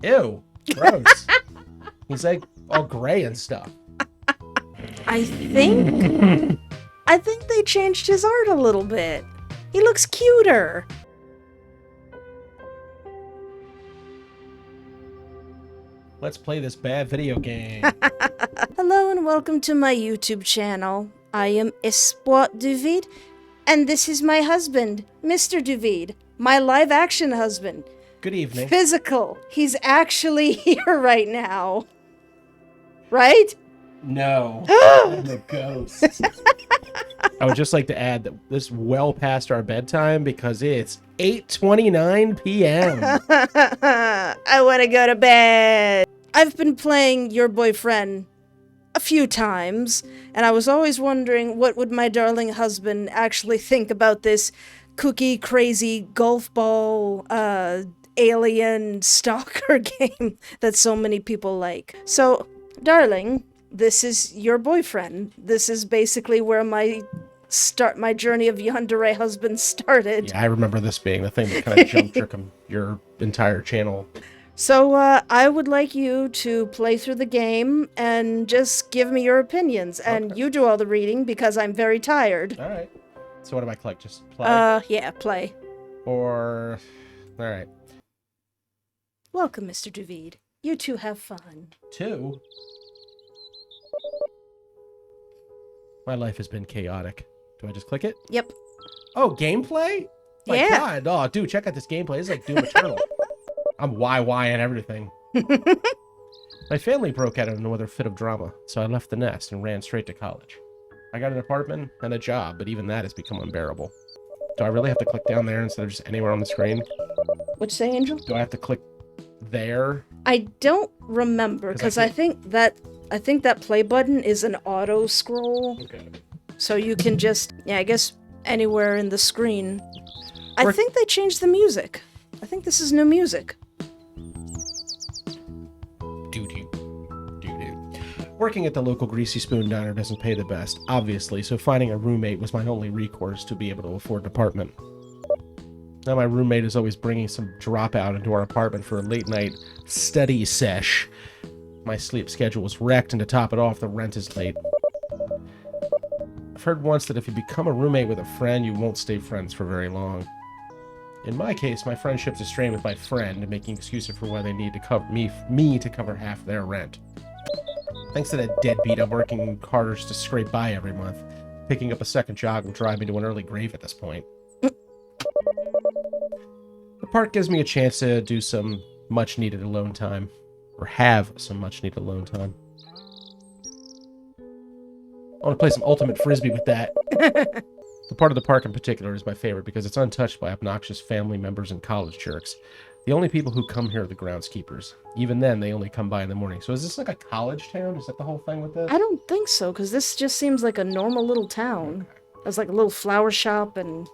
Ew, gross. He's like all gray and stuff. I think they changed his art a little bit. He looks cuter. Let's play this bad video game. Hello and welcome to my YouTube channel. I am Espoir Duvid, and this is my husband, Mr. Duvid, my live-action husband. Good evening. Physical. He's actually here right now. Right? No. I'm a ghost. I would just like to add that this is well past our bedtime because it's 8:29 p.m. I want to go to bed. I've been playing Your Boyfriend a few times, and I was always wondering what would my darling husband actually think about this kooky, crazy golf ball, alien stalker game that so many people like. So, darling, this is Your Boyfriend. This is basically where my journey of Yandere husband started. Yeah, I remember this being the thing that kind of jumped your entire channel. So, I would like you to play through the game and just give me your opinions. And Okay. you do all the reading because I'm very tired. All right. So what do I click? Just play? Yeah, play. Or... All right. Welcome, Mr. Duvid. You two have fun. 2? My life has been chaotic. Do I just click it? Yep. Oh, gameplay? My Yeah. God. Oh, dude, check out this gameplay. It's like Doom Eternal. I'm YY and everything. My family broke out of another fit of drama, so I left the nest and ran straight to college. I got an apartment and a job, but even that has become unbearable. Do I really have to click down there instead of just anywhere on the screen? What'd you say, Angel? Do I have to click there? I don't remember, because I think that play button is an auto scroll. Okay. So you can just, I guess anywhere in the screen. I Work- think they changed the music. I think this is new music. Working at the local Greasy Spoon Diner doesn't pay the best, obviously, so finding a roommate was my only recourse to be able to afford an apartment. Now my roommate is always bringing some dropout into our apartment for a late-night study sesh. My sleep schedule was wrecked, and to top it off, the rent is late. I've heard once that if you become a roommate with a friend, you won't stay friends for very long. In my case, my friendship's is strained with my friend, making excuses for why they need to cover me to cover half their rent. Thanks to that deadbeat, I'm working harder just to scrape by every month. Picking up a second job will drive me to an early grave at this point. The park gives me a chance to do some much-needed alone time. Or have some much-needed alone time. I want to play some ultimate frisbee with that. The part of the park in particular is my favorite because it's untouched by obnoxious family members and college jerks. The only people who come here are the groundskeepers. Even then, they only come by in the morning. So is this like a college town? Is that the whole thing with this? I don't think so, because this just seems like a normal little town. There's like a little flower shop and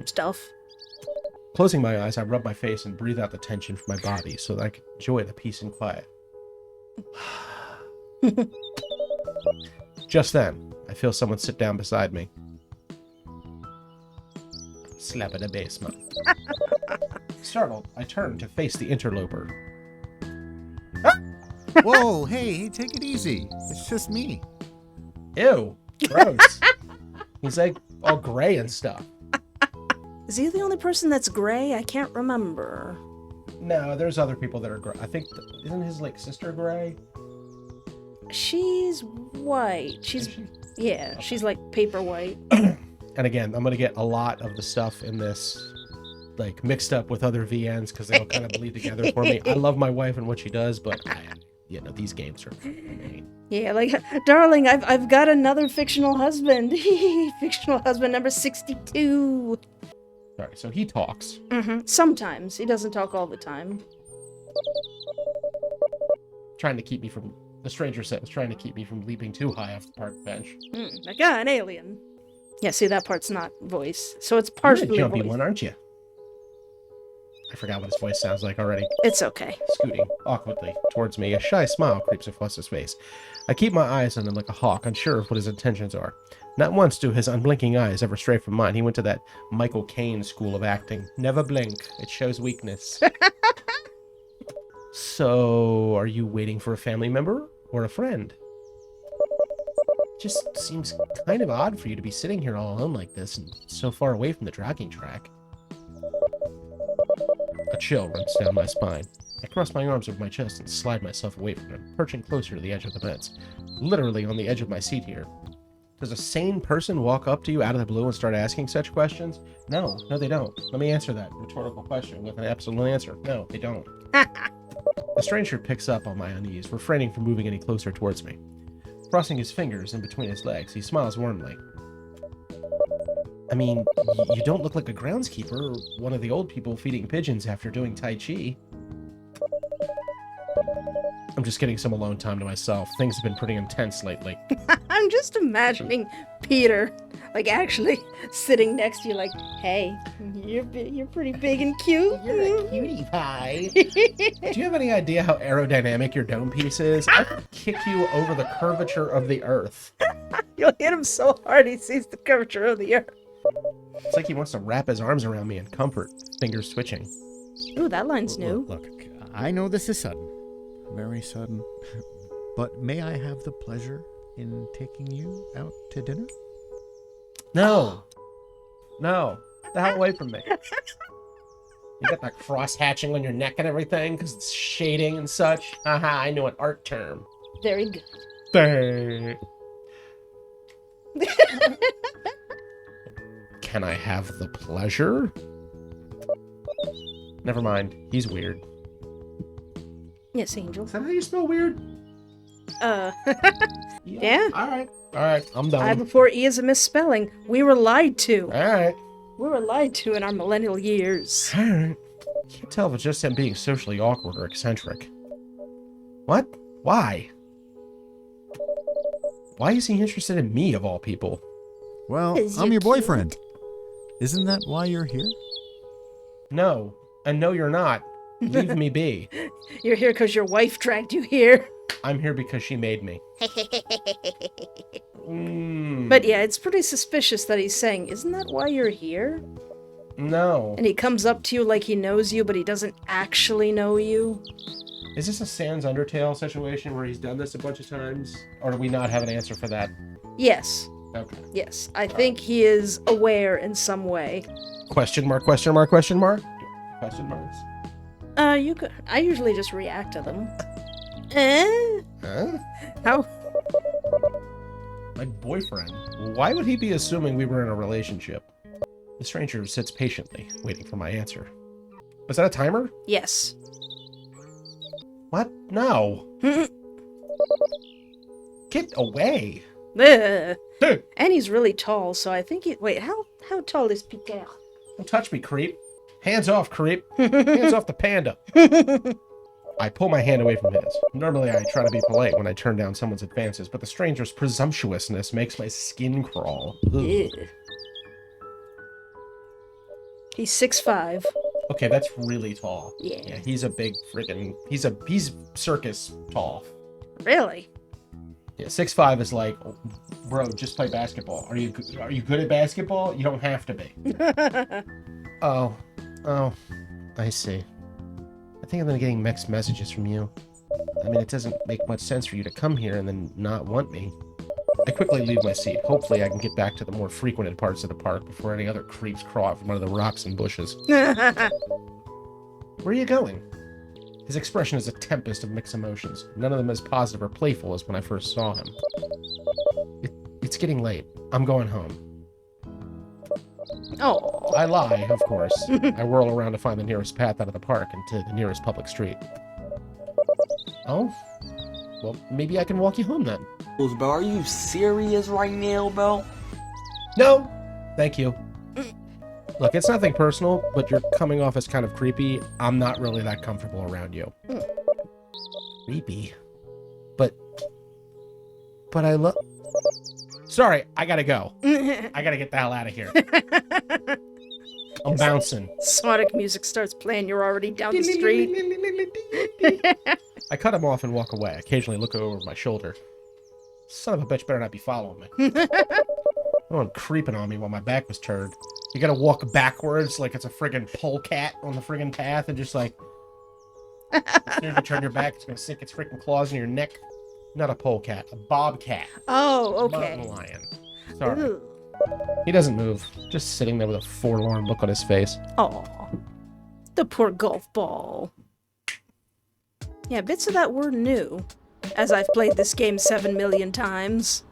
stuff. Closing my eyes, I rub my face and breathe out the tension from my body so that I can enjoy the peace and quiet. Just then, I feel someone sit down beside me. Slap in the basement. Startled, I turn to face the interloper. Whoa, hey, take it easy. It's just me. Ew, gross. He's like all gray and stuff. Is he the only person that's gray? I can't remember. No, there's other people that are gray. I think, isn't his like sister gray? She's white. Yeah, she's like paper white. And again, I'm going to get a lot of the stuff in this like mixed up with other VNs because they all kind of bleed together for me. I love my wife and what she does, but these games are... Yeah, like, darling, I've got another fictional husband. Fictional husband number 62. Sorry, so he talks. Sometimes. He doesn't talk all the time. Trying to keep me from... The stranger set was trying to keep me from leaping too high off the park bench. Like, an alien. Yeah, see, that part's not voice. So it's partially You're a jumpy voice. one, aren't you? I forgot what his voice sounds like already. It's okay. Scooting awkwardly towards me, a shy smile creeps across his face. I keep my eyes on him like a hawk, unsure of what his intentions are. Not once do his unblinking eyes ever stray from mine. He went to that Michael Caine school of acting. Never blink. It shows weakness. So, are you waiting for a family member or a friend? Just seems kind of odd for you to be sitting here all alone like this and so far away from the jogging track. A chill runs down my spine. I cross my arms over my chest and slide myself away from him, perching closer to the edge of the beds. Literally on the edge of my seat here. Does a sane person walk up to you out of the blue and start asking such questions? No, they don't. Let me answer that rhetorical question with an absolute answer. No, they don't. The stranger picks up on my unease, refraining from moving any closer towards me. Crossing his fingers in between his legs, he smiles warmly. I mean, you don't look like a groundskeeper or one of the old people feeding pigeons after doing Tai Chi. I'm just getting some alone time to myself. Things have been pretty intense lately. I'm just imagining Peter, like, actually sitting next to you like, hey, you're pretty big and cute. You're a cutie pie. Do you have any idea how aerodynamic your dome piece is? I could kick you over the curvature of the earth. You'll hit him so hard he sees the curvature of the earth. It's like he wants to wrap his arms around me in comfort, fingers twitching. Ooh, that line's new. Look, I know this is sudden. Very sudden. But may I have the pleasure in taking you out to dinner? No. No. The hell away from me. You got that cross hatching on your neck and everything because it's shading and such. Haha, I know an art term. Very good. Bang. Can I have the pleasure? Never mind. He's weird. Yes, Angel. Is that how you spell weird? Yeah. All right. I'm done. I before E is a misspelling. We were lied to. All right. We were lied to in our millennial years. All right. Can't tell if it's just him being socially awkward or eccentric. What? Why? Why is he interested in me, of all people? Well, 'Cause I'm you're your boyfriend. Isn't that why you're here? No. And no, you're not. Leave me be. You're here because your wife dragged you here. I'm here because she made me. But yeah, it's pretty suspicious that he's saying, isn't that why you're here? No. And he comes up to you like he knows you, but he doesn't actually know you. Is this a Sans Undertale situation where he's done this a bunch of times? Or do we not have an answer for that? Yes. Okay. Yes. I think he is aware in some way. Question mark, question mark, question mark? Question marks? You could. I usually just react to them. Huh? How? My boyfriend? Why would he be assuming we were in a relationship? The stranger sits patiently, waiting for my answer. Was that a timer? Yes. What? No. Get away. Ugh. Dude, And he's really tall, so I think he. Wait, how tall is Peter? don't touch me, creep. Hands off, creep. Hands off the panda. I pull my hand away from his. Normally, I try to be polite when I turn down someone's advances, but the stranger's presumptuousness makes my skin crawl. Ugh. Ew. He's 6'5". Okay, that's really tall. Yeah. He's a big friggin'. He's circus tall. Really? Yeah, 6'5" is like, bro, just play basketball. Are you good at basketball? You don't have to be. Oh, I see. I think I've been getting mixed messages from you. I mean, it doesn't make much sense for you to come here and then not want me. I quickly leave my seat. Hopefully I can get back to the more frequented parts of the park before any other creeps crawl out from under the rocks and bushes. Where are you going? His expression is a tempest of mixed emotions. None of them as positive or playful as when I first saw him. It's getting late. I'm going home. Oh. I lie, of course. I whirl around to find the nearest path out of the park and to the nearest public street. Oh? Well, maybe I can walk you home then. Bro, are you serious right now, bro? No! Thank you. Look, it's nothing personal, but you're coming off as kind of creepy. I'm not really that comfortable around you. Creepy? But I love... Sorry, I gotta go. I gotta get the hell out of here. I'm bouncing. Sonic music starts playing, you're already down the street. I cut him off and walk away, occasionally looking over my shoulder. Son of a bitch better not be following me. No one creeping on me while my back was turned. You gotta walk backwards like it's a friggin' polecat on the friggin' path and just like... As soon as you turn your back, it's gonna sink its freaking claws in your neck. Not a polecat, a bobcat. Oh, okay. Mountain lion. Sorry. Ooh. He doesn't move. Just sitting there with a forlorn look on his face. Aw. The poor golf ball. Yeah, bits of that were new, as I've played this game 7 million times.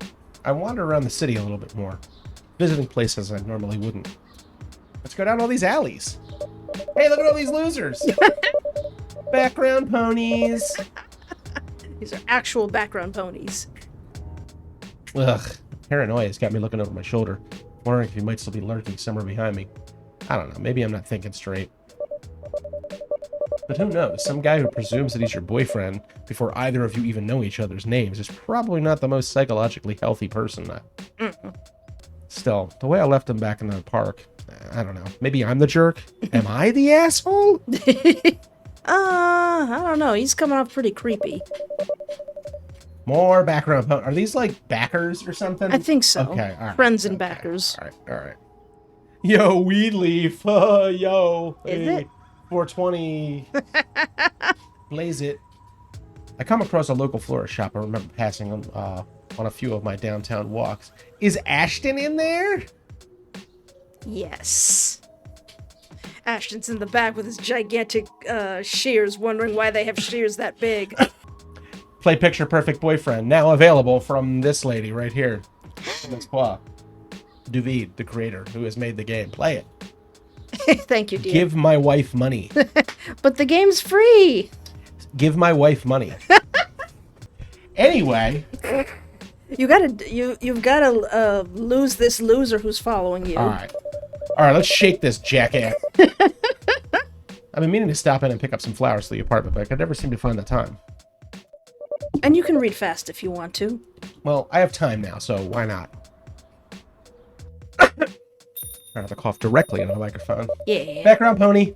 I wander around the city a little bit more, visiting places I normally wouldn't. Let's go down all these alleys. Hey, look at all these losers. Background ponies. These are actual background ponies. Ugh, paranoia's got me looking over my shoulder, wondering if he might still be lurking somewhere behind me. I don't know, maybe I'm not thinking straight. But who knows, some guy who presumes that he's your boyfriend before either of you even know each other's names is probably not the most psychologically healthy person. Still, the way I left him back in the park, I don't know. Maybe I'm the jerk? Am I the asshole? I don't know. He's coming off pretty creepy. More background. Are these like backers or something? I think so. Okay, all right. Friends and backers. All right. Yo, weed leaf. Yo. Is hey, it? 420. Blaze it. I come across a local florist shop I remember passing on a few of my downtown walks. Is Ashton in there? Yes. Ashton's in the back with his gigantic shears, wondering why they have shears that big. Play Picture Perfect Boyfriend, now available from this lady right here. Miss Qua. Duvid, the creator, who has made the game. Play it. Thank you, dear. Give my wife money. But the game's free. Give my wife money. Anyway. You've gotta lose this loser who's following you. All right, let's shake this jackass. I've been meaning to stop in and pick up some flowers for the apartment, but I could never seem to find the time. And you can read fast if you want to. Well, I have time now, so why not? I have to cough directly into the microphone. Yeah. Background pony.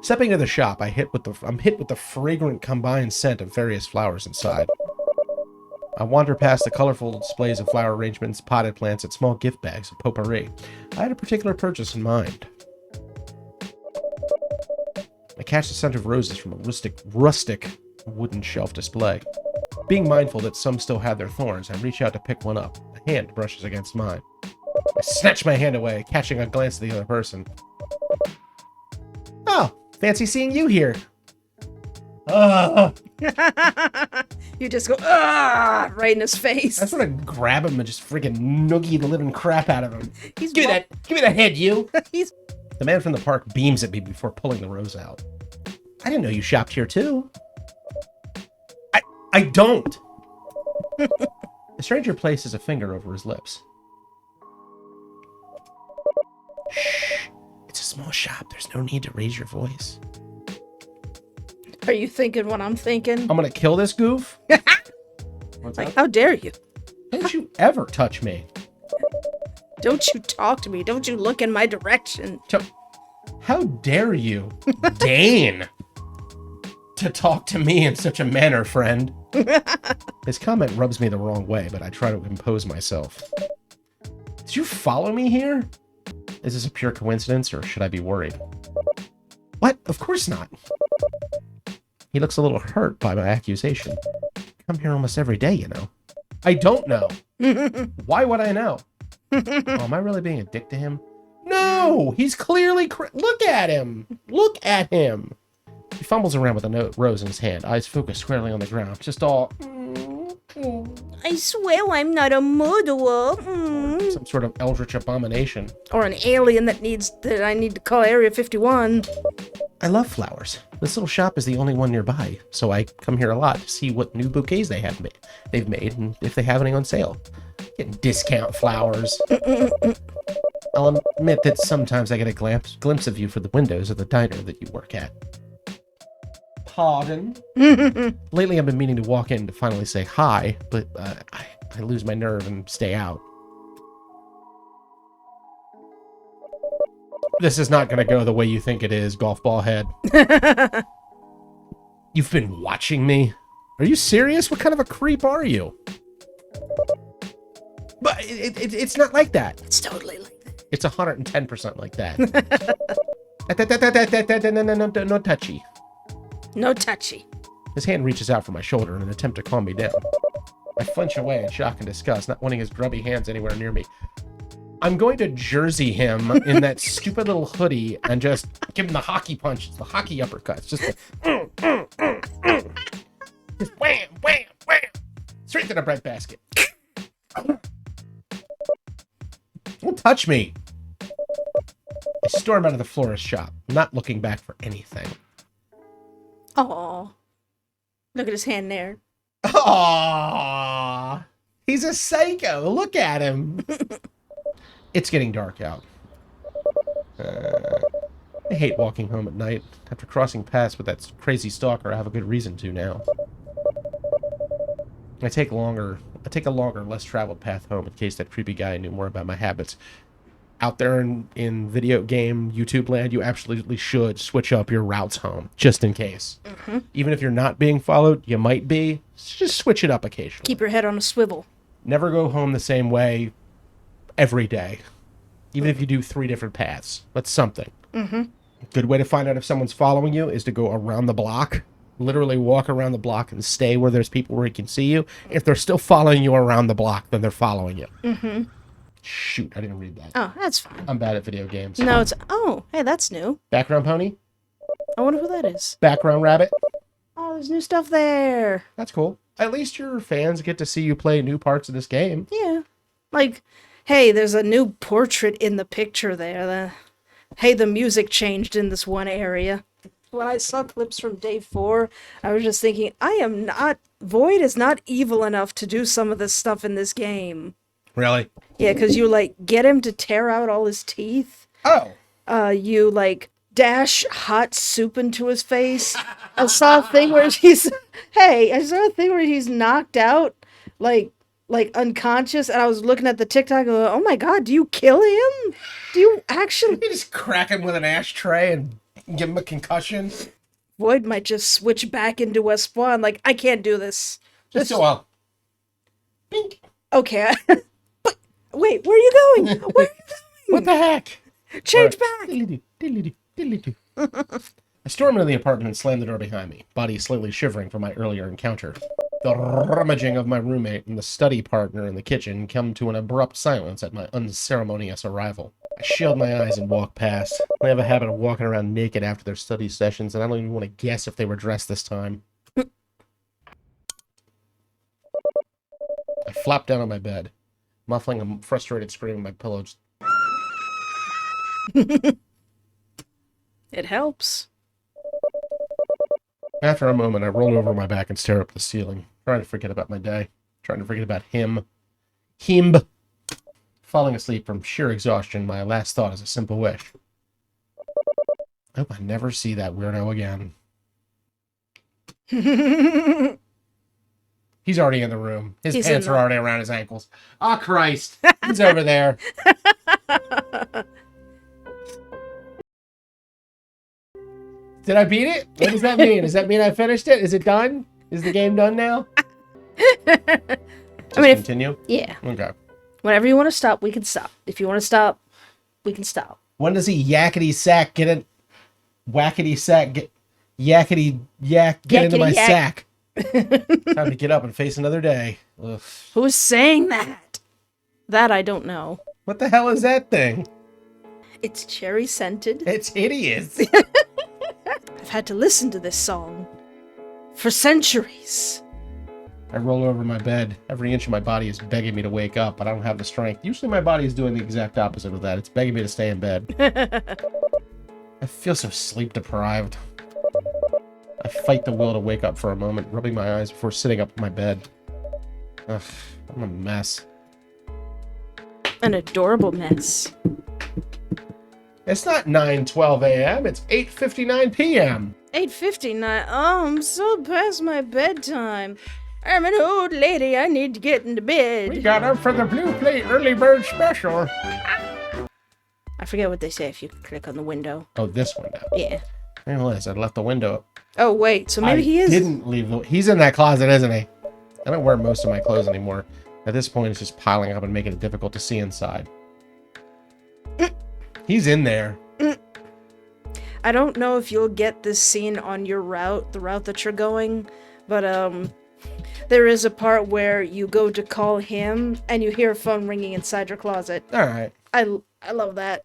Stepping into the shop, I'm hit with the fragrant combined scent of various flowers inside. I wander past the colorful displays of flower arrangements, potted plants, and small gift bags of potpourri. I had a particular purchase in mind. I catch the scent of roses from a rustic wooden shelf display. Being mindful that some still had their thorns, I reach out to pick one up. A hand brushes against mine. I snatch my hand away, catching a glance at the other person. Oh, fancy seeing you here. You just go, ah, right in his face. I just want to grab him and just freaking noogie the living crap out of him. He's Give me that head, you. He's The man from the park beams at me before pulling the rose out. I didn't know you shopped here too. I don't. The stranger places a finger over his lips. Shh. It's a small shop. There's no need to raise your voice. Are you thinking what I'm thinking? I'm gonna kill this goof. What's Like, up? how dare you? Don't you ever touch me. Don't you talk to me. Don't you look in my direction. How dare you, Dane, to talk to me in such a manner, friend? His comment rubs me the wrong way, but I try to impose myself. Did you follow me here? Is this a pure coincidence, or should I be worried? What? Of course not. He looks a little hurt by my accusation. I come here almost every day, you know. I don't know. Why would I know? Oh, am I really being a dick to him? No! He's clearly... Look at him! Look at him! He fumbles around with a rose in his hand, eyes focused squarely on the ground, just all... I swear I'm not a murderer. Some sort of eldritch abomination. Or an alien that I need to call Area 51. I love flowers. This little shop is the only one nearby, so I come here a lot to see what new bouquets they've made, and if they have any on sale. Getting discount flowers. I'll admit that sometimes I get a glimpse of you through the windows of the diner that you work at. Pardon? Lately I've been meaning to walk in to finally say hi, but I lose my nerve and stay out. This is not going to go the way you think it is, golf ball head. You've been watching me? Are you serious? What kind of a creep are you? But it's not like that. It's totally like that. It's 110% like that. No touchy. No touchy. His hand reaches out for my shoulder in an attempt to calm me down. I flinch away in shock and disgust, not wanting his grubby hands anywhere near me. I'm going to jersey him in that stupid little hoodie and just give him the hockey punches, the hockey uppercuts. Just just wham, wham, wham. Straight to the breadbasket. Don't touch me. I storm out of the florist shop, not looking back for anything. Aw. Look at his hand there. Aww. He's a psycho. Look at him. It's getting dark out. I hate walking home at night. After crossing paths with that crazy stalker, I have a good reason to now. I take a longer, less traveled path home in case that creepy guy knew more about my habits. Out there in video game YouTube land, you absolutely should switch up your routes home, just in case. Even if you're not being followed, you might be. Just switch it up occasionally. Keep your head on a swivel. Never go home the same way every day. Even if you do 3 different paths. That's something. Good way to find out if someone's following you is to go around the block. Literally walk around the block and stay where there's people where he can see you. If they're still following you around the block, then they're following you. Shoot, I didn't read that. Oh, that's fine. I'm bad at video games. No, it's... Oh, hey, that's new. Background pony? I wonder who that is. Background rabbit? Oh, there's new stuff there. That's cool. At least your fans get to see you play new parts of this game. Yeah. Like, hey, there's a new portrait in the picture there. Hey, the music changed in this one area. When I saw clips from day 4, I was just thinking, Void is not evil enough to do some of this stuff in this game. Really? Yeah, because you, like, get him to tear out all his teeth. Oh. You, like, dash hot soup into his face. I saw a thing where he's... Hey, I saw a thing where he's knocked out, like unconscious, and I was looking at the TikTok going, oh my god, do you kill him? Do you actually... You just crack him with an ashtray and give him a concussion? Void might just switch back into a spawn. Like, I can't do this. Just so well. Bink. Okay. But, wait, where are you going? Where are you going? What the heck? Change back. I storm into the apartment and slam the door behind me, body slightly shivering from my earlier encounter. The rummaging of my roommate and the study partner in the kitchen come to an abrupt silence at my unceremonious arrival. I shield my eyes and walk past. They have a habit of walking around naked after their study sessions, and I don't even want to guess if they were dressed this time. I flop down on my bed, muffling a frustrated scream in my pillows. It helps. After a moment, I roll over my back and stare up at the ceiling, trying to forget about my day, trying to forget about him. Falling asleep from sheer exhaustion, my last thought is a simple wish. I hope I never see that weirdo again. He's already in the room. His pants are already around his ankles. Oh, Christ. He's over there. Did I beat it? What does that mean? Does that mean I finished it? Is it done? Is the game done now? Continue? Yeah. Okay. Whenever you want to stop, we can stop. If you want to stop, we can stop. When does he yakety sack get it? Whackety sack get yakety yak get into my sack? Time to get up and face another day. Ugh. Who's saying that? That I don't know. What the hell is that thing? It's cherry scented. It's hideous. I've had to listen to this song for centuries. I roll over my bed. Every inch of my body is begging me to wake up, but I don't have the strength. Usually my body is doing the exact opposite of that. It's begging me to stay in bed. I feel so sleep deprived. I fight the will to wake up for a moment, rubbing my eyes before sitting up in my bed. Ugh, I'm a mess. An adorable mess. It's not 9:12 a.m., it's 8:59 p.m. 8:59. Oh, I'm so past my bedtime. I'm an old lady. I need to get into bed. We got up for the Blue Plate Early Bird Special. I forget what they say if you click on the window. Oh, this window. Yeah. I realized I left the window up. Oh, wait. So maybe he is... didn't leave the... He's in that closet, isn't he? I don't wear most of my clothes anymore. At this point, it's just piling up and making it difficult to see inside. He's in there. I don't know if you'll get this scene on your route, the route that you're going, but there is a part where you go to call him and you hear a phone ringing inside your closet. All right. I love that.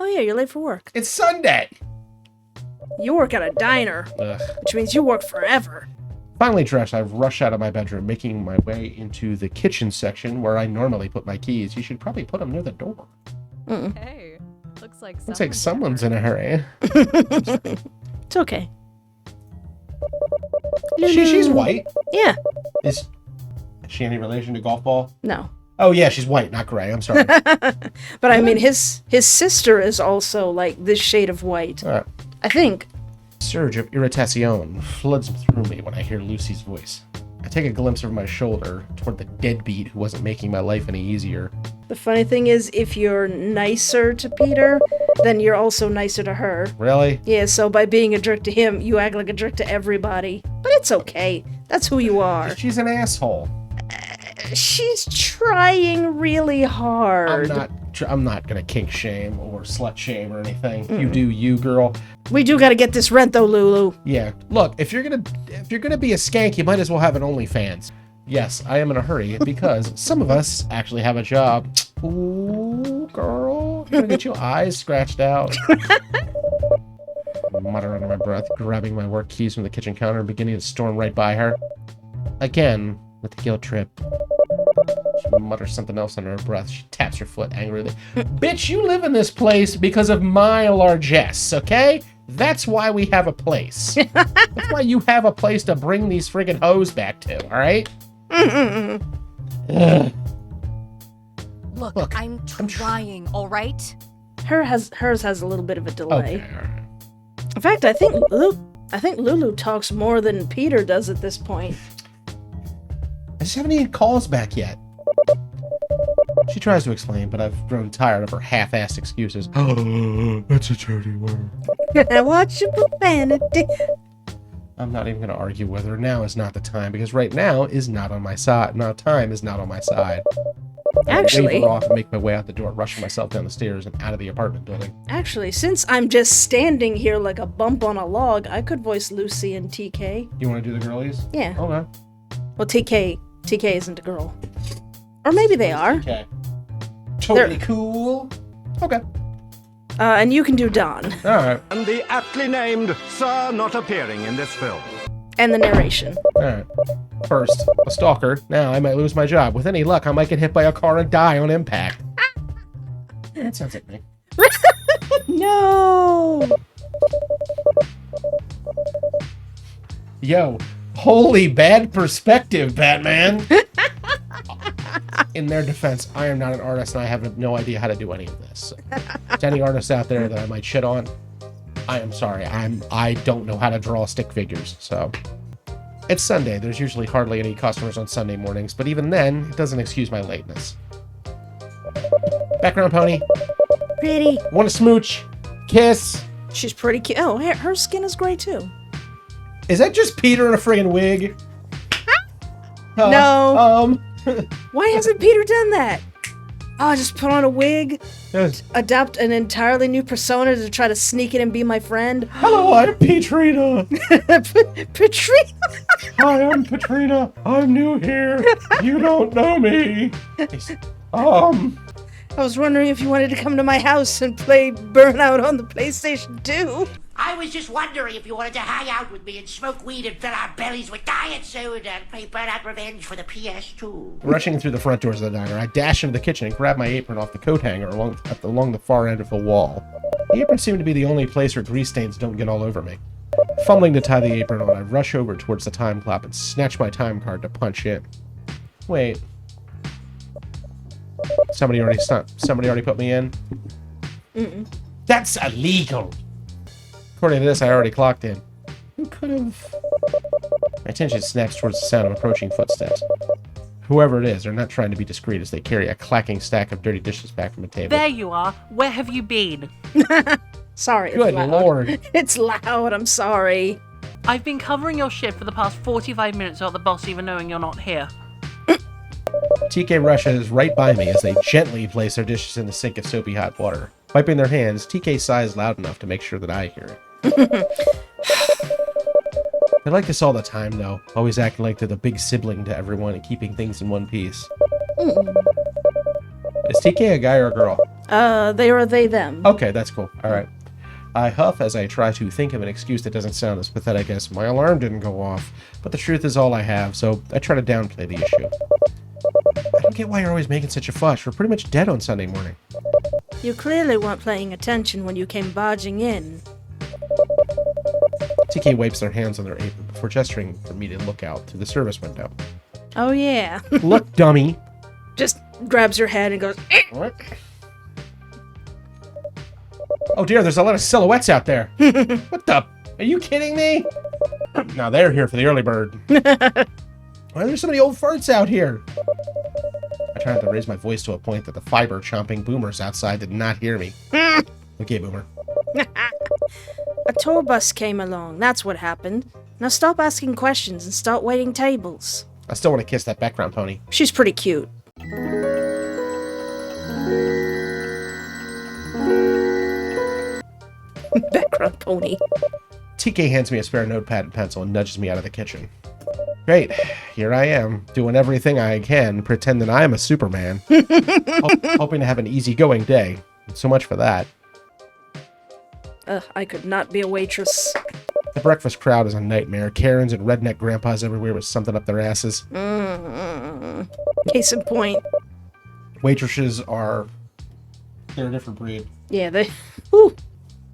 Oh yeah, you're late for work. It's Sunday. You work at a diner, Ugh. which means you work forever. Finally dressed, I rush out of my bedroom, making my way into the kitchen section where I normally put my keys. You should probably put them near the door. Hey, looks like Someone's in a hurry. It's okay. She's white. Yeah. Is she any relation to Golf Ball? No. Oh yeah, she's white, not gray. I'm sorry. But I mean, his sister is also like this shade of white. I think. Surge of irritation floods through me when I hear Lucy's voice. I take a glimpse over my shoulder toward the deadbeat who wasn't making my life any easier. The funny thing is, if you're nicer to Peter, then you're also nicer to her. Really? Yeah, so by being a jerk to him, you act like a jerk to everybody. But it's okay. That's who you are. She's an asshole. She's trying really hard. I'm not gonna kink shame or slut shame or anything. You do you, girl. We do gotta get this rent though, Lulu. Yeah. Look, if you're gonna be a skank, you might as well have an OnlyFans. Yes, I am in a hurry because some of us actually have a job. Ooh, girl, you're gonna get your eyes scratched out. Mutter under my breath, grabbing my work keys from the kitchen counter and beginning to storm right by her. Again, with the guilt trip. She mutters something else under her breath. She taps her foot angrily. Bitch, you live in this place because of my largesse, okay? That's why we have a place. That's why you have a place to bring these friggin' hoes back to, alright? Look, I'm trying, all right? Hers has a little bit of a delay. Okay, alright. In fact, I think Lulu talks more than Peter does at this point. I just haven't any calls back yet. She tries to explain, but I've grown tired of her half-assed excuses. Oh, that's a dirty word. Watch your profanity. I'm not even going to argue with her. Now is not the time, because right now is not on my side. Now time is not on my side. I wave Actually, her off and make my way out the door, rushing myself down the stairs and out of the apartment building. since I'm just standing here like a bump on a log, I could voice Lucy and TK. You want to do the girlies? Yeah. Okay. Well, TK isn't a girl. Or maybe they are. Okay. Totally cool. Okay. And you can do Don. Alright. And the aptly named Sir not appearing in this film. And the narration. Alright. First, a stalker. Now I might lose my job. With any luck, I might get hit by a car and die on impact. That sounds like me. No! Yo, holy bad perspective, Batman. In their defense, I am not an artist and I have no idea how to do any of this. So, to any artists out there that I might shit on, I am sorry. I don't know how to draw stick figures, so. It's Sunday. There's usually hardly any customers on Sunday mornings, but even then, it doesn't excuse my lateness. Background pony. Pretty. Want to smooch? Kiss? She's pretty cute. Oh, her skin is gray too. Is that just Peter in a friggin' wig? No. Why hasn't Peter done that? Oh, just put on a wig, adopt an entirely new persona to try to sneak in and be my friend. Hello, I'm Petrina. Patrice. Hi, I'm Petrina. I'm new here. You don't know me. I was wondering if you wanted to come to my house and play Burnout on the PlayStation 2. I was just wondering if you wanted to hang out with me and smoke weed and fill our bellies with diet soda and play Burnout Revenge for the PS2. Rushing through the front doors of the diner, I dash into the kitchen and grab my apron off the coat hanger along the far end of the wall. The apron seemed to be the only place where grease stains don't get all over me. Fumbling to tie the apron on, I rush over towards the time clock and snatch my time card to punch in. Wait. Somebody already put me in? Mm-mm. That's illegal! According to this, I already clocked in. Who could have... My attention snaps towards the sound of approaching footsteps. Whoever it is, they're not trying to be discreet as they carry a clacking stack of dirty dishes back from a table. There you are. Where have you been? Sorry, it's Good loud. lord. It's loud, I'm sorry. I've been covering your shift for the past 45 minutes without the boss even knowing you're not here. TK rushes right by me as they gently place their dishes in the sink of soapy hot water. Wiping their hands, TK sighs loud enough to make sure that I hear it. They're like this all the time, though. Always acting like they're the big sibling to everyone and keeping things in one piece. Is TK a guy or a girl? They are they, them. Okay, that's cool. All right. I huff as I try to think of an excuse that doesn't sound as pathetic as my alarm didn't go off, but the truth is all I have, so I try to downplay the issue. I don't get why you're always making such a fuss. We're pretty much dead on Sunday morning. You clearly weren't paying attention when you came barging in. TK wipes their hands on their apron before gesturing for me to look out through the service window. Oh, yeah. Look, dummy! Just grabs your head and goes, "Eh." What? Oh dear, there's a lot of silhouettes out there. What the? Are you kidding me? Now they're here for the early bird. Why are there so many old farts out here? I tried to raise my voice to a point that the fiber-chomping boomers outside did not hear me. Okay, boomer. A tour bus came along. That's what happened. Now stop asking questions and start waiting tables. I still want to kiss that background pony. She's pretty cute. Background pony. TK hands me a spare notepad and pencil and nudges me out of the kitchen. Great, here I am, doing everything I can, pretending I'm a Superman. Hoping to have an easygoing day. So much for that. I could not be a waitress. The breakfast crowd is a nightmare. Karens and redneck grandpas everywhere with something up their asses. Case in point. Waitresses are... they're a different breed. Yeah, they... Whew.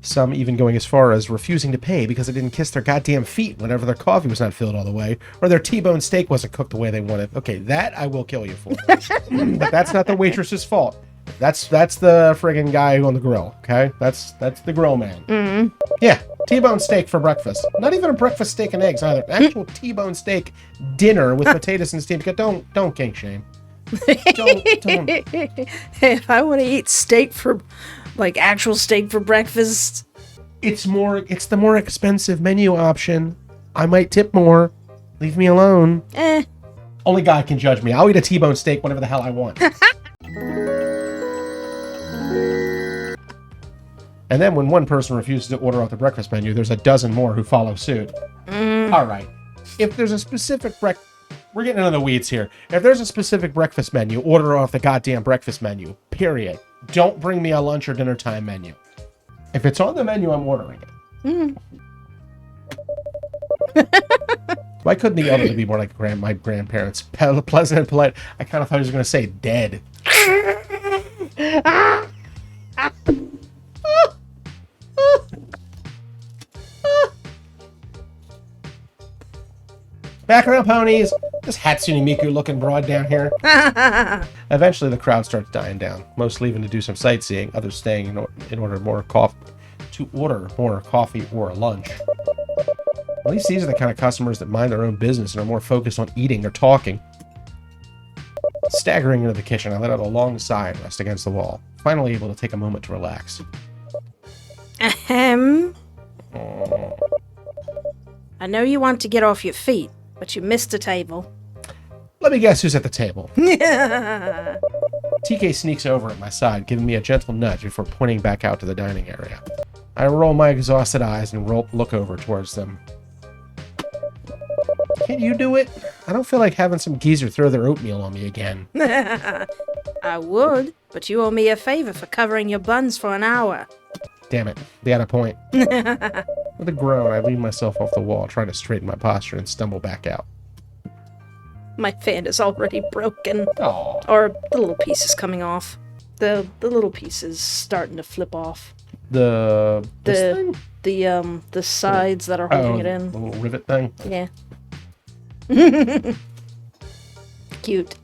Some even going as far as refusing to pay because they didn't kiss their goddamn feet whenever their coffee was not filled all the way, or their T-bone steak wasn't cooked the way they wanted. Okay, that I will kill you for. But that's not the waitress's fault. That's the friggin' guy on the grill, okay? That's the grill man. Mm-hmm. Yeah, T-bone steak for breakfast. Not even a breakfast steak and eggs either. Actual T-bone steak dinner with potatoes and steamed. Don't kink shame. Don't. If I want to eat steak for, like, actual steak for breakfast... It's the more expensive menu option. I might tip more. Leave me alone. Only God can judge me. I'll eat a T-bone steak whenever the hell I want. And then when one person refuses to order off the breakfast menu, there's a dozen more who follow suit. All right. If there's a specific we're getting into the weeds here. If there's a specific breakfast menu, order off the goddamn breakfast menu. Period. Don't bring me a lunch or dinner time menu. If it's on the menu, I'm ordering it. Why couldn't the elderly be more like my grandparents? Pleasant and polite. I kind of thought he was going to say dead. Background ponies! This Hatsune Miku looking broad down here. Eventually the crowd starts dying down, most leaving to do some sightseeing, others staying in order more coffee or lunch. At least these are the kind of customers that mind their own business and are more focused on eating or talking. Staggering into the kitchen, I let out a long sigh and rest against the wall, finally able to take a moment to relax. Ahem. I know you want to get off your feet, but you missed a table. Let me guess who's at the table. TK sneaks over at my side, giving me a gentle nudge before pointing back out to the dining area. I roll my exhausted eyes and look over towards them. Can't you do it? I don't feel like having some geezer throw their oatmeal on me again. I would, but you owe me a favor for covering your buns for an hour. Damn it, they had a point. With a groan, I lean myself off the wall, trying to straighten my posture and stumble back out. My fan is already broken. Aww. Or the little piece is coming off. The little piece is starting to flip off. The sides that are holding it in. The little rivet thing? Yeah. Cute.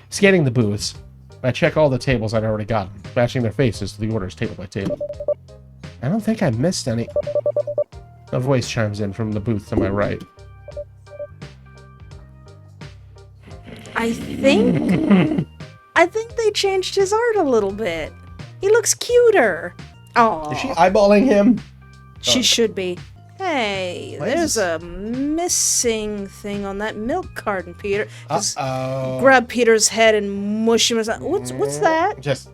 Scanning the booths, I check all the tables I'd already gotten, matching their faces to the orders table by table. I don't think I missed any. A voice chimes in from the booth to my right. I think they changed his art a little bit. He looks cuter. Oh. Is she eyeballing him? She should be. Hey, there's a missing thing on that milk carton, Peter. Just grab Peter's head and mush him. What's that? Just...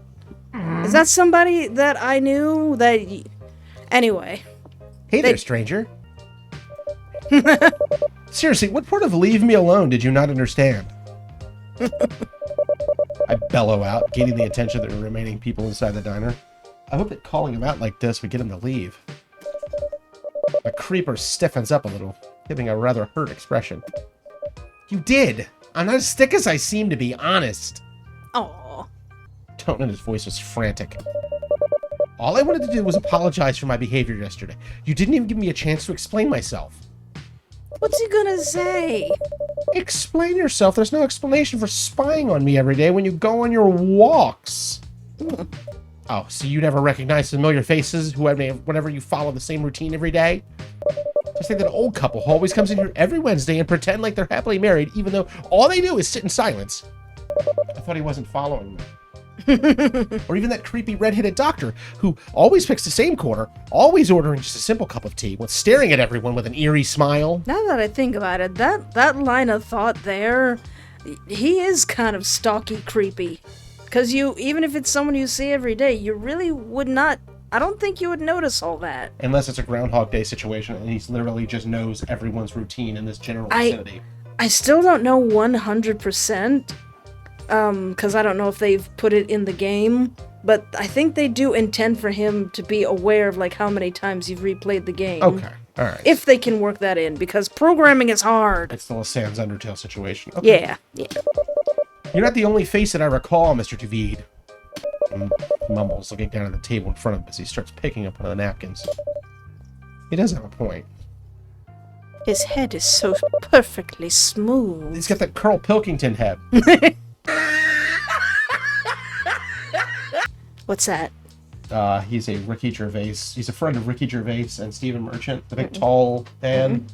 Is that somebody that I knew that... Anyway. Hey there, stranger. Seriously, what part of leave me alone did you not understand? I bellow out, gaining the attention of the remaining people inside the diner. I hope that calling him out like this would get him to leave. The creeper stiffens up a little, giving a rather hurt expression. You did! I'm not as thick as I seem to be, honest. Aww. Tone in his voice was frantic. All I wanted to do was apologize for my behavior yesterday. You didn't even give me a chance to explain myself. What's he gonna say? Explain yourself. There's no explanation for spying on me every day when you go on your walks. Oh, so you never recognize familiar faces whenever you follow the same routine every day? Just think that an old couple who always comes in here every Wednesday and pretend like they're happily married, even though all they do is sit in silence. I thought he wasn't following me. Or even that creepy red-headed doctor who always picks the same corner, always ordering just a simple cup of tea, while staring at everyone with an eerie smile. Now that I think about it, that line of thought there, he is kind of stalky creepy. Because even if it's someone you see every day, you really would not, I don't think you would notice all that. Unless it's a Groundhog Day situation and he's literally just knows everyone's routine in this general vicinity. I still don't know 100%. Because I don't know if they've put it in the game, but I think they do intend for him to be aware of, like, how many times you've replayed the game. Okay, alright. If they can work that in, because programming is hard. It's still a Sans Undertale situation. Okay. Yeah. You're not the only face that I recall, Mr. Duvid. Mumbles, looking down at the table in front of him as he starts picking up one of the napkins. He does have a point. His head is so perfectly smooth. He's got that Carl Pilkington head. What's that? He's a Ricky Gervais. He's a friend of Ricky Gervais and Stephen Merchant, the big tall man.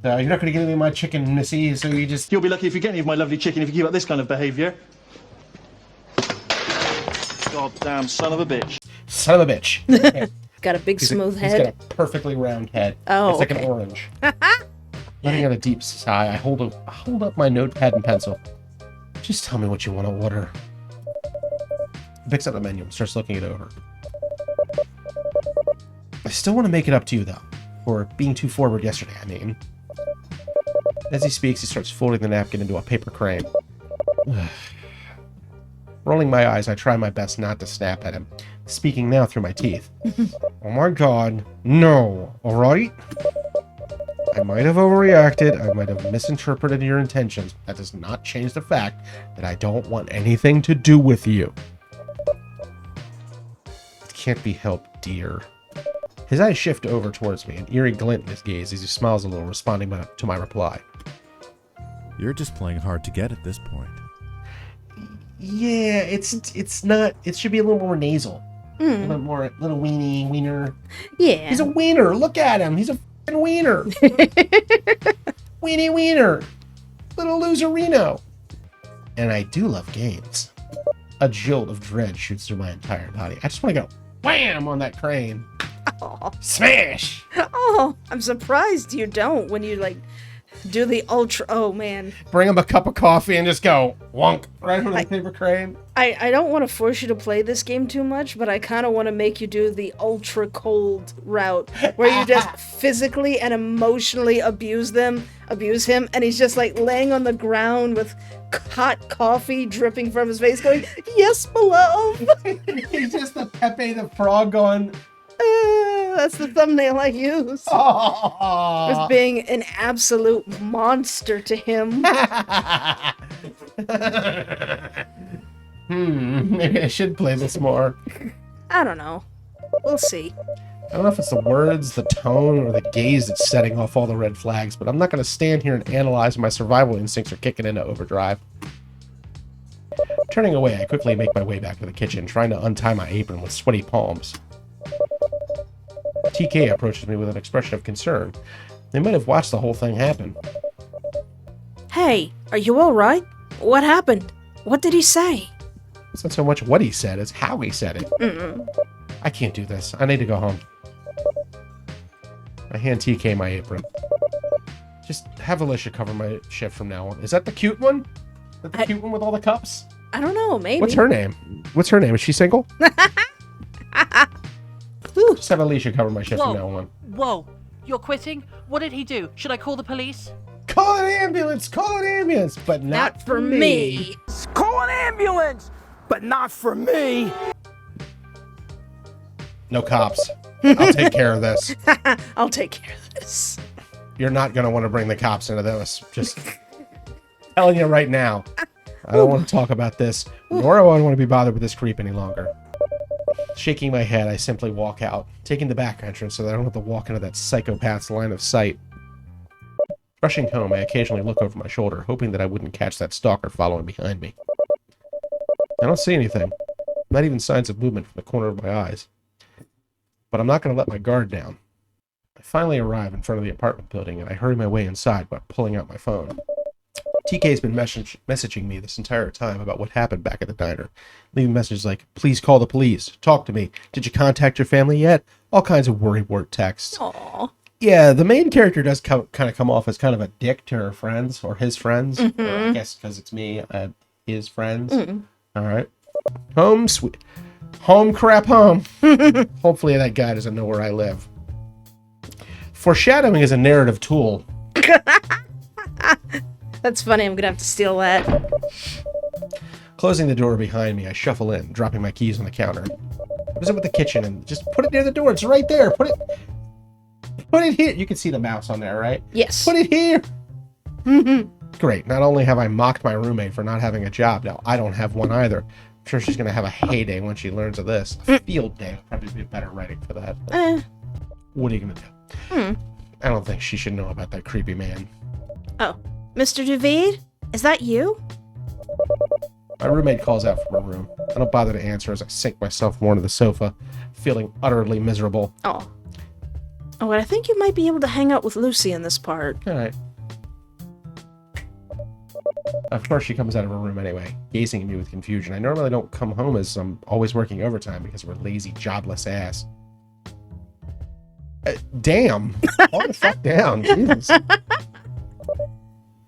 You're not going to get any of my chicken, missy, so you just... You'll be lucky if you get any of my lovely chicken if you keep up this kind of behaviour. Goddamn son of a bitch. Son of a bitch. Got a big smooth head. He's got a perfectly round head. Oh, it's like an orange. Letting out a deep sigh, I hold up my notepad and pencil. Just tell me what you want to order. He picks up the menu and starts looking it over. I still want to make it up to you, though. For being too forward yesterday, I mean. As he speaks, he starts folding the napkin into a paper crane. Rolling my eyes, I try my best not to snap at him, speaking now through my teeth. Oh my god, no, alright? I might have overreacted, I might have misinterpreted your intentions. That does not change the fact that I don't want anything to do with you. It can't be helped, dear. His eyes shift over towards me, an eerie glint in his gaze as he smiles a little, responding to my reply. You're just playing hard to get at this point. Yeah, it's not. It should be a little more nasal, a little wiener. Yeah, he's a wiener. Look at him. He's a f***ing wiener. Weenie wiener, little loserino. And I do love games. A jolt of dread shoots through my entire body. I just want to go wham on that crane. Oh. Smash! Oh, I'm surprised you don't when you, like, do the ultra... Oh, man. Bring him a cup of coffee and just go wonk right on the paper crane. I don't want to force you to play this game too much, but I kind of want to make you do the ultra cold route where you just physically and emotionally abuse him, and he's just, like, laying on the ground with hot coffee dripping from his face going, yes, beloved! He's just the Pepe the Frog going... That's the thumbnail I use. As being an absolute monster to him. Maybe I should play this more. I don't know. We'll see. I don't know if it's the words, the tone, or the gaze that's setting off all the red flags, but I'm not going to stand here and analyze my survival instincts are kicking into overdrive. Turning away, I quickly make my way back to the kitchen, trying to untie my apron with sweaty palms. TK approaches me with an expression of concern. They might have watched the whole thing happen. Hey, are you alright? What happened? What did he say? It's not so much what he said, it's how he said it. I can't do this. I need to go home. I hand TK my apron. Just have Alicia cover my shift from now on. Is that the cute one? Is that the cute one with all the cups? I don't know, maybe. What's her name? Is she single? Just have Alicia cover my shit from now on. Whoa. You're quitting? What did he do? Should I call the police? Call an ambulance! Call an ambulance! But not for me. Call an ambulance, but not for me. No cops. I'll take care of this. I'll take care of this. You're not going to want to bring the cops into this. Just telling you right now. I don't want to talk about this, nor do I want to be bothered with this creep any longer. Shaking my head, I simply walk out, taking the back entrance so that I don't have to walk into that psychopath's line of sight. Rushing home, I occasionally look over my shoulder, hoping that I wouldn't catch that stalker following behind me. I don't see anything, not even signs of movement from the corner of my eyes. But I'm not going to let my guard down. I finally arrive in front of the apartment building, and I hurry my way inside by pulling out my phone. TK's been messaging me this entire time about what happened back at the diner, leaving messages like, please call the police, talk to me, did you contact your family yet? All kinds of worry word texts. Aww. Yeah, the main character does kind of come off as kind of a dick to her friends, or his friends, or I guess because it's me, his friends. All right. Home sweet. Home crap home. Hopefully that guy doesn't know where I live. Foreshadowing is a narrative tool. That's funny. I'm gonna have to steal that. Closing the door behind me, I shuffle in, dropping my keys on the counter. What is it with the kitchen? And just put it near the door. It's right there. Put it here. You can see the mouse on there, right? Yes. Put it here. Great. Not only have I mocked my roommate for not having a job, now I don't have one either. I'm sure she's going to have a heyday when she learns of this. A field day would probably be better writing for that. What are you going to do? I don't think she should know about that creepy man. Oh, Mr. David? Is that you? My roommate calls out from her room. I don't bother to answer as I sink myself more into the sofa, feeling utterly miserable. Oh, I think you might be able to hang out with Lucy in this part. All right. Of course, she comes out of her room anyway, gazing at me with confusion. I normally don't come home as I'm always working overtime because we're lazy, jobless ass. Damn. Calm the fuck down. Jesus.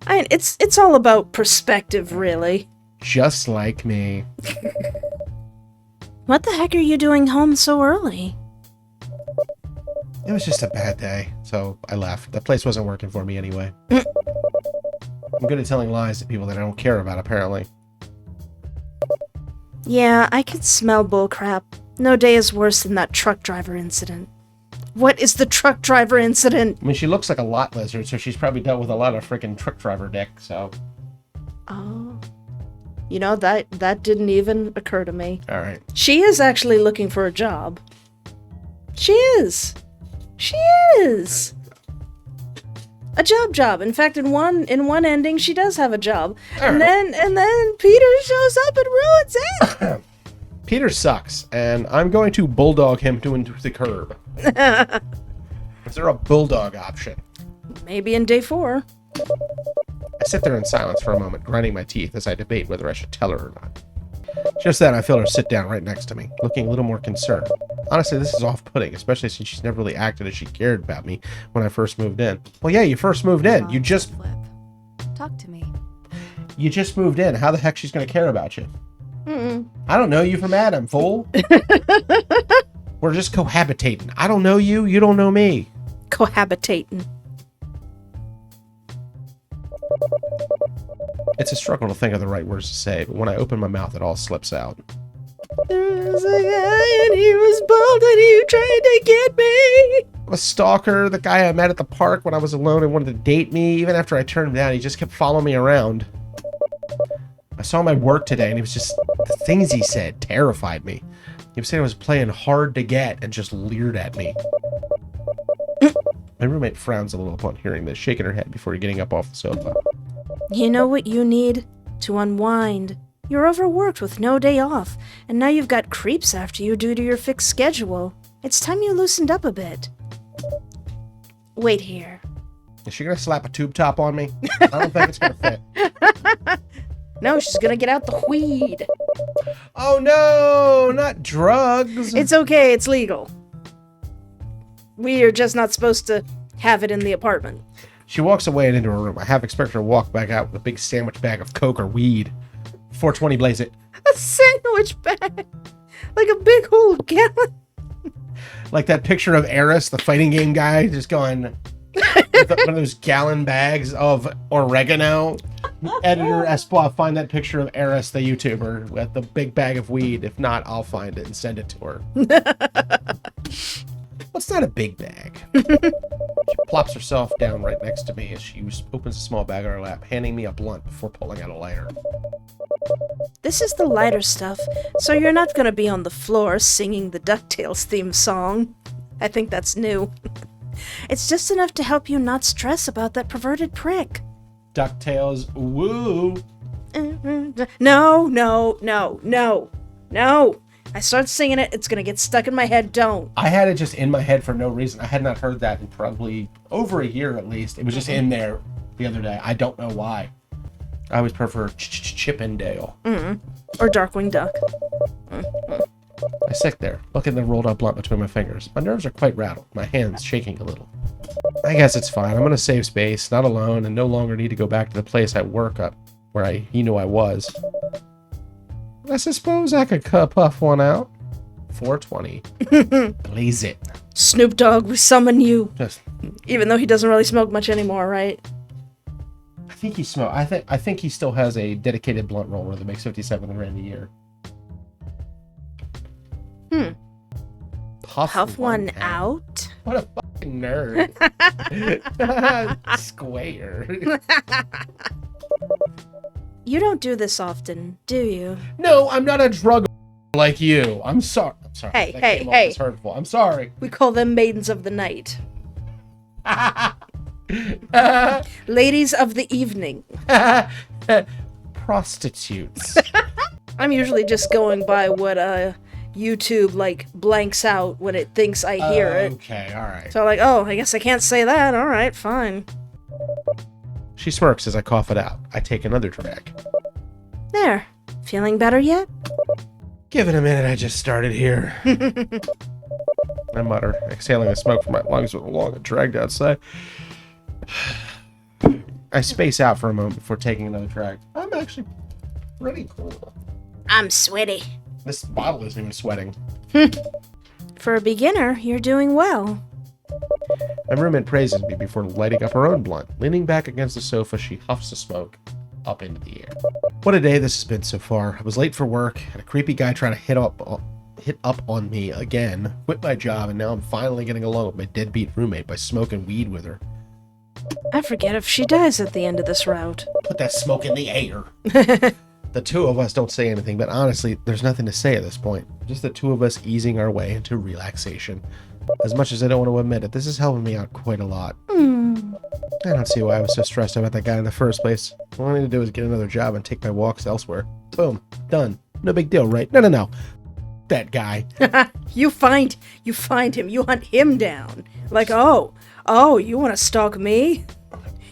I mean, it's all about perspective, really. Just like me. What the heck are you doing home so early? It was just a bad day, so I left. The place wasn't working for me anyway. I'm good at telling lies to people that I don't care about, apparently. Yeah, I can smell bullcrap. No day is worse than that truck driver incident. What is the truck driver incident? I mean, she looks like a lot lizard, so she's probably dealt with a lot of freaking truck driver dick, so... Oh. You know, that didn't even occur to me. Alright. She is actually looking for a job. She is. She is. A job. In fact, in one ending, she does have a job. And then Peter shows up and ruins it. Peter sucks, and I'm going to bulldog him into the curb. Is there a bulldog option? Maybe in day 4. I sit there in silence for a moment, grinding my teeth as I debate whether I should tell her or not. Just then, I feel her sit down right next to me, looking a little more concerned. Honestly, this is off-putting, especially since she's never really acted as she cared about me when I first moved in. Well, yeah, you first moved in. You just... Talk to me. You just moved in. How the heck she's going to care about you? I don't know you from Adam, fool. We're just cohabitating. I don't know you. You don't know me. Cohabitating. It's a struggle to think of the right words to say, but when I open my mouth, it all slips out. There was a guy and he was bald and he tried to get me. A stalker, the guy I met at the park when I was alone and wanted to date me. Even after I turned him down, he just kept following me around. I saw him at work today, and he was just... The things he said terrified me. He was saying I was playing hard to get and just leered at me. My roommate frowns a little upon hearing this, shaking her head before getting up off the sofa. You know what you need? To unwind. You're overworked with no day off, and now you've got creeps after you due to your fixed schedule. It's time you loosened up a bit. Wait here. Is she gonna slap a tube top on me? I don't think it's gonna fit. No, she's gonna get out the weed. Oh no, not drugs. It's okay, it's legal. We are just not supposed to have it in the apartment. She walks away and into her room. I half expect her to walk back out with a big sandwich bag of coke or weed. 420 blaze it. A sandwich bag? Like a big whole gallon? Like that picture of Eris, the fighting game guy, just going with one of those gallon bags of oregano. Editor Espoir, find that picture of Eris, the YouTuber, with the big bag of weed. If not, I'll find it and send it to her. What's not a big bag? She plops herself down right next to me as she opens a small bag on her lap, handing me a blunt before pulling out a lighter. This is the lighter stuff, so you're not gonna be on the floor singing the DuckTales theme song. I think that's new. It's just enough to help you not stress about that perverted prick. DuckTales, woo! No. I start singing it, it's gonna get stuck in my head, don't. I had it just in my head for no reason. I had not heard that in probably over a year at least. It was just in there the other day. I don't know why. I always prefer Chippendale. Or Darkwing Duck. I sit there, looking at the rolled up blunt between my fingers. My nerves are quite rattled, my hands shaking a little. I guess it's fine. I'm gonna save space, not alone, and no longer need to go back to the place I work up where he knew I was. I suppose I could puff one out. 420. Blaze it. Snoop Dogg, we summon you. Just, Even though he doesn't really smoke much anymore, right? I think he smoked. I think he still has a dedicated blunt roller that makes 57 grand a year. Puff one out? What a fucking nerd. Square. You don't do this often, do you? No, I'm not a drug like you. I'm sorry. Hey, That hey, came off hey. as hurtful. I'm sorry. We call them maidens of the night. Ladies of the evening. Prostitutes. I'm usually just going by what YouTube like blanks out when it thinks I hear it. Okay, alright. So like, oh, I guess I can't say that. Alright, fine. She smirks as I cough it out. I take another drag. There. Feeling better yet? Give it a minute, I just started here. I mutter, exhaling the smoke from my lungs with a long dragged outside. I space out for a moment before taking another drag. I'm actually pretty cool. I'm sweaty. This bottle isn't even sweating. For a beginner, you're doing well. My roommate praises me before lighting up her own blunt. Leaning back against the sofa, she huffs the smoke up into the air. What a day this has been so far. I was late for work, and a creepy guy trying to hit up on me again, quit my job, and now I'm finally getting along with my deadbeat roommate by smoking weed with her. I forget if she dies at the end of this route. Put that smoke in the air. The two of us don't say anything, but honestly, there's nothing to say at this point. Just the two of us easing our way into relaxation. As much as I don't want to admit it, this is helping me out quite a lot. I don't see why I was so stressed about that guy in the first place. All I need to do is get another job and take my walks elsewhere. Boom. Done. No big deal, right? No. That guy. You find him. You hunt him down. Like, oh, you want to stalk me?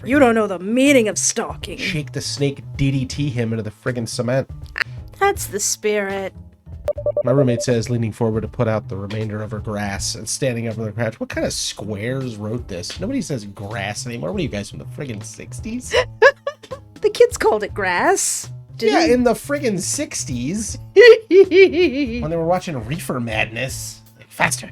You don't know the meaning of stalking. Shake the snake, DDT him into the friggin' cement. That's the spirit. My roommate says, leaning forward to put out the remainder of her grass and standing up in the crotch. What kind of squares wrote this? Nobody says grass anymore. What are you guys from the friggin' 60s? The kids called it grass. Yeah, in the friggin' 60s. When they were watching Reefer Madness. Like, faster.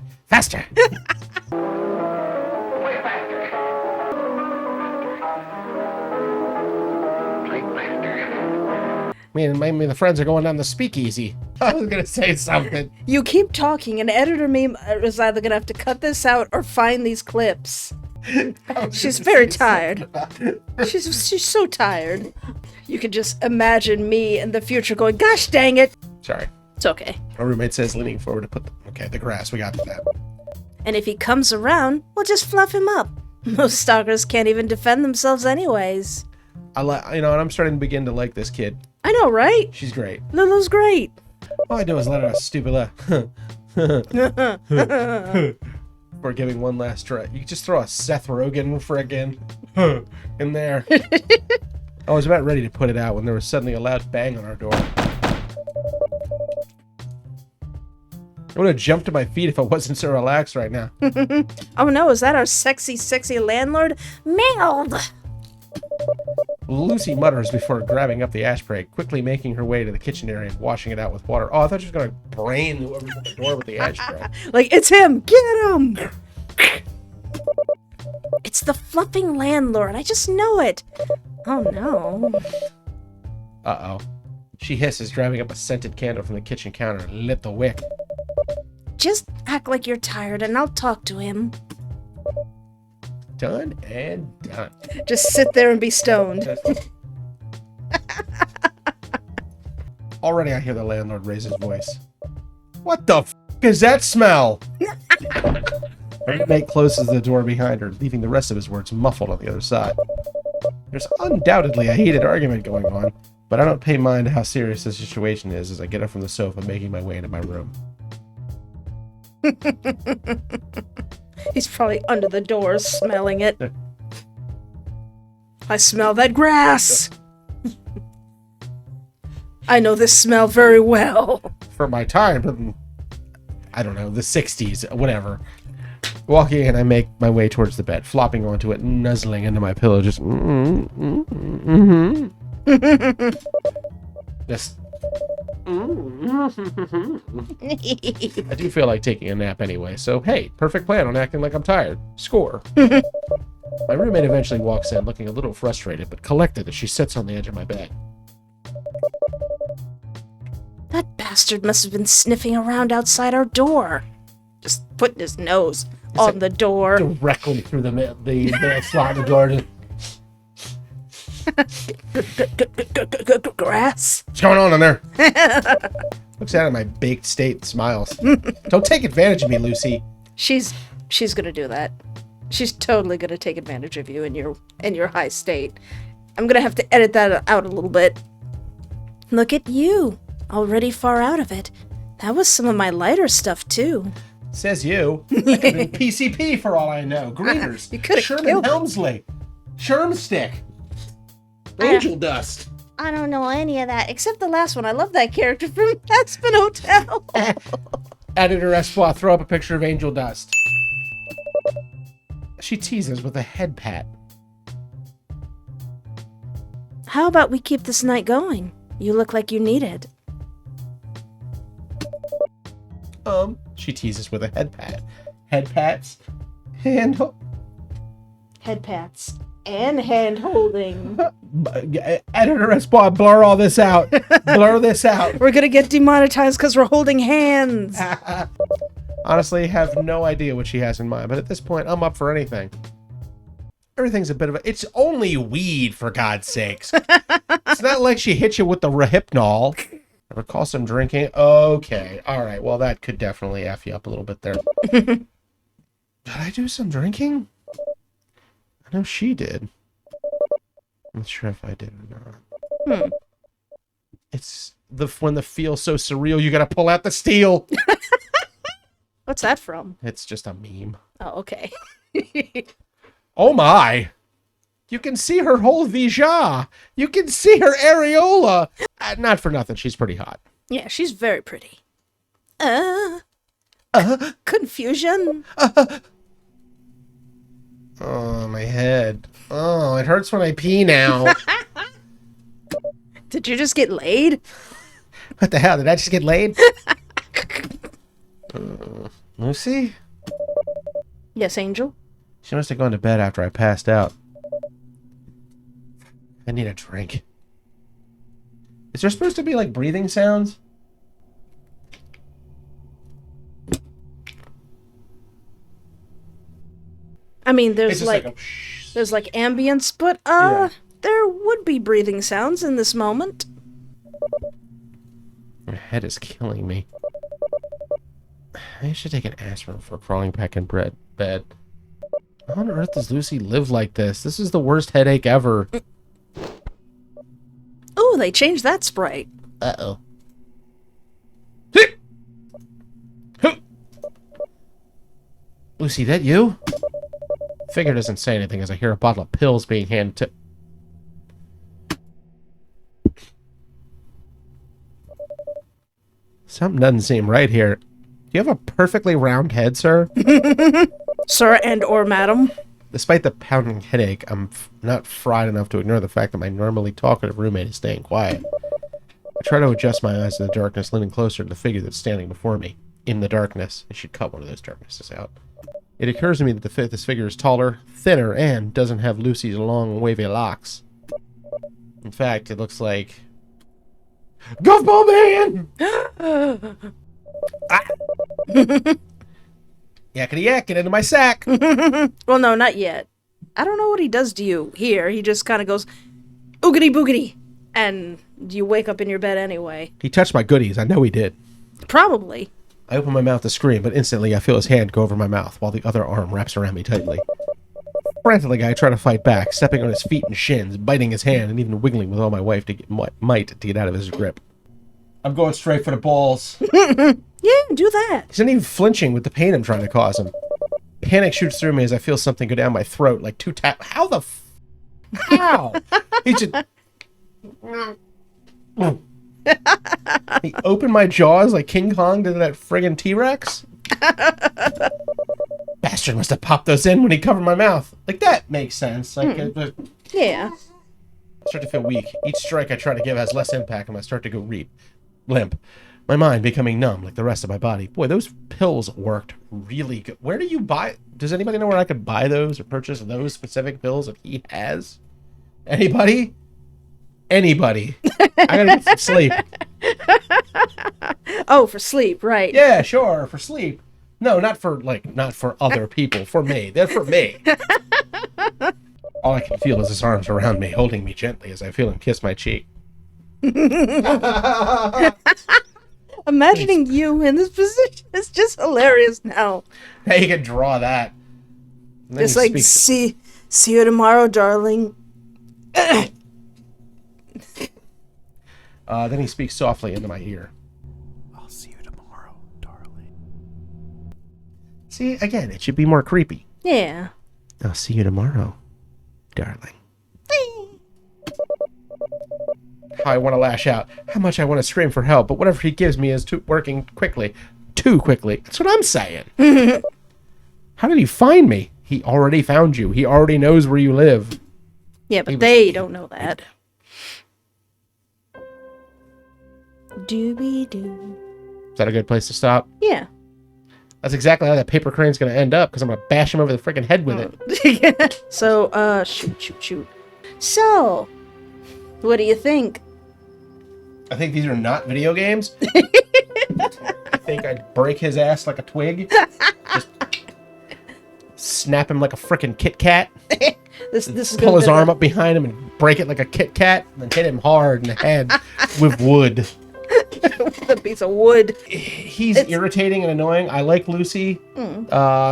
Me and the friends are going down the speakeasy. I was gonna say something. You keep talking, and editor meme is either gonna have to cut this out or find these clips. She's very tired. She's so tired. You can just imagine me in the future going, "Gosh dang it!" Sorry. It's okay. My roommate says, leaning forward to put the grass. We got that. And if he comes around, we'll just fluff him up. Most stalkers can't even defend themselves, anyways. And I'm starting to begin to like this kid. I know, right? She's great. Lulu's great. All I do is let her stupid laugh. We're giving one last try. You could just throw a Seth Rogen friggin' in there. I was about ready to put it out when there was suddenly a loud bang on our door. I would have jumped to my feet if I wasn't so relaxed right now. Oh no, is that our sexy landlord? Mailed! Lucy mutters before grabbing up the ashtray, quickly making her way to the kitchen area and washing it out with water. Oh, I thought she was going to brain whoever's at the door with the ashtray. Like, it's him! Get him! It's the fluffing landlord. I just know it. Oh, no. Uh-oh. She hisses, driving up a scented candle from the kitchen counter and lit the wick. Just act like you're tired and I'll talk to him. Done and done. Just sit there and be stoned. Already I hear the landlord raise his voice. What the f*** is that smell? Her roommate closes the door behind her, leaving the rest of his words muffled on the other side. There's undoubtedly a heated argument going on, but I don't pay mind how serious the situation is as I get up from the sofa, making my way into my room. He's probably under the door smelling it. I smell that grass. I know this smell very well. For my time, in, I don't know, the 60s, whatever. Walking in, I make my way towards the bed, flopping onto it, nuzzling into my pillow, just... Just... I do feel like taking a nap anyway, so hey, perfect plan on acting like I'm tired. Score. My roommate eventually walks in, looking a little frustrated, but collected as she sits on the edge of my bed. That bastard must have been sniffing around outside our door. Just putting his nose on the door. Directly through the mail slot in the door. Grass? What's going on in there? Looks out at my baked state and smiles. Don't take advantage of me, Lucy. She's gonna do that. She's totally gonna take advantage of you in your high state. I'm gonna have to edit that out a little bit. Look at you, already far out of it. That was some of my lighter stuff too. Says you. That could have been PCP for all I know. Greeners. You could have Sherman killed me. Helmsley. Shermstick. Angel dust. I don't know any of that, except the last one. I love that character from Aspen Hotel. Editor Espoir, throw up a picture of Angel Dust. She teases with a head pat. How about we keep this night going? You look like you need it. She teases with a head pat. Head pats. Head pats and hand holding. Editor Espoir, blur all this out. Blur this out. We're gonna get demonetized because we're holding hands. Honestly, have no idea what she has in mind, but at this point, I'm up for anything. Everything's a bit of a... It's only weed, for God's sakes. It's not like she hit you with the Rohypnol. I recall some drinking. Okay. All right. Well, that could definitely F you up a little bit there. Did I do some drinking? I know she did. I'm not sure if I did or not. It's when the feel's so surreal, you gotta pull out the steel. What's that from? It's just a meme. Oh, okay. Oh my! You can see her whole vija. You can see her areola. Not for nothing, she's pretty hot. Yeah, she's very pretty. Confusion. Oh, my head. Oh, it hurts when I pee now. Did you just get laid? What the hell? Did I just get laid? Lucy? Yes, Angel? She must have gone to bed after I passed out. I need a drink. Is there supposed to be, like, breathing sounds? I mean, there's like a there's like ambience, but there would be breathing sounds in this moment. My head is killing me. I should take an aspirin before crawling back in bed. How on earth does Lucy live like this? This is the worst headache ever. Oh, they changed that sprite. Uh-oh. Lucy, that you? Figure doesn't say anything as I hear a bottle of pills being handed to... Something doesn't seem right here. Do you have a perfectly round head, sir? Sir and or madam? Despite the pounding headache, I'm not fried enough to ignore the fact that my normally talkative roommate is staying quiet. I try to adjust my eyes to the darkness, leaning closer to the figure that's standing before me. In the darkness. I should cut one of those darknesses out. It occurs to me that this figure is taller, thinner, and doesn't have Lucy's long, wavy locks. In fact, it looks like... Goofball Man! Ah! Yakety yak, get into my sack! Well, no, not yet. I don't know what he does to you here. He just kind of goes, oogity boogity, and you wake up in your bed anyway. He touched my goodies. I know he did. Probably. I open my mouth to scream, but instantly I feel his hand go over my mouth while the other arm wraps around me tightly. Frantically, I try to fight back, stepping on his feet and shins, biting his hand, and even wiggling with all my might to get out of his grip. I'm going straight for the balls. Yeah, do that. He's not even flinching with the pain I'm trying to cause him. Panic shoots through me as I feel something go down my throat, like two tap. How the How? He just... He opened my jaws like King Kong did that friggin' T-Rex? Bastard must have popped those in when he covered my mouth. Like, that makes sense. Like, Yeah. I start to feel weak. Each strike I try to give has less impact, and I start to go limp. My mind becoming numb like the rest of my body. Boy, those pills worked really good. Where do you buy... Does anybody know where I could buy those or purchase those specific pills that he has? Anybody? Anybody. I gotta get some sleep. Oh, for sleep, right. Yeah, sure, for sleep. No, not for other people. For me. They're for me. All I can feel is his arms around me, holding me gently as I feel him kiss my cheek. Imagining you in this position is just hilarious now. Now you can draw that. Just like, see you tomorrow, darling. Then he speaks softly into my ear. I'll see you tomorrow, darling. See, again, it should be more creepy. Yeah. I'll see you tomorrow, darling. How I want to lash out. How much I want to scream for help, but whatever he gives me is working quickly. Too quickly. That's what I'm saying. How did he find me? He already found you. He already knows where you live. Yeah, but they don't know that. Doobie-doo. Is that a good place to stop? Yeah. That's exactly how that paper crane's going to end up, because I'm going to bash him over the freaking head with it. So, shoot. So, what do you think? I think these are not video games. I think I'd break his ass like a twig. Just snap him like a freaking Kit Kat. This is pull his arm up behind him and break it like a Kit Kat, and then hit him hard in the head with wood. With a piece of wood. He's irritating and annoying. I like Lucy.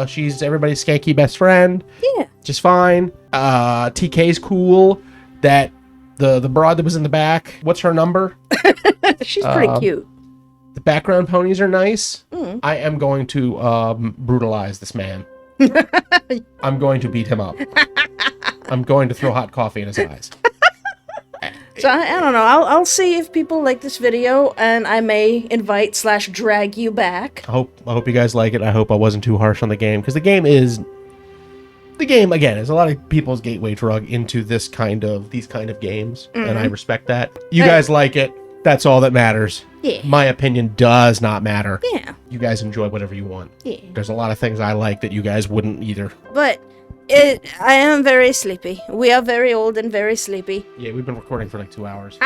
She's everybody's skanky best friend. Yeah. Just fine. TK's cool. That the broad that was in the back. What's her number? She's pretty cute. The background ponies are nice. I am going to brutalize this man. I'm going to beat him up. I'm going to throw hot coffee in his eyes. So I don't know. I'll see if people like this video, and I may invite/drag you back. I hope you guys like it. I hope I wasn't too harsh on the game, because the game again is a lot of people's gateway drug into these kind of games, and I respect that. You guys like it. That's all that matters. Yeah. My opinion does not matter. Yeah. You guys enjoy whatever you want. Yeah. There's a lot of things I like that you guys wouldn't either. But I am very sleepy. We are very old and very sleepy. Yeah, we've been recording for like 2 hours.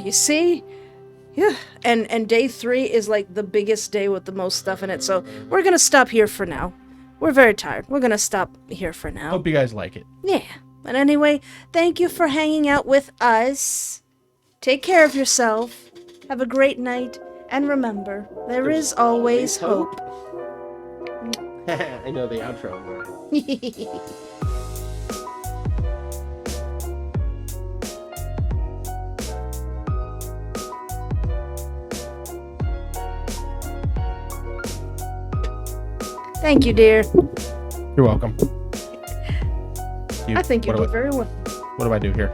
You see? Yeah. And day 3 is like the biggest day with the most stuff in it. So we're going to stop here for now. We're very tired. We're going to stop here for now. Hope you guys like it. Yeah. But anyway, thank you for hanging out with us. Take care of yourself. Have a great night. And remember, there is always hope. I know the outro. Thank you, dear. You're welcome. I think you did very well. What do I do here?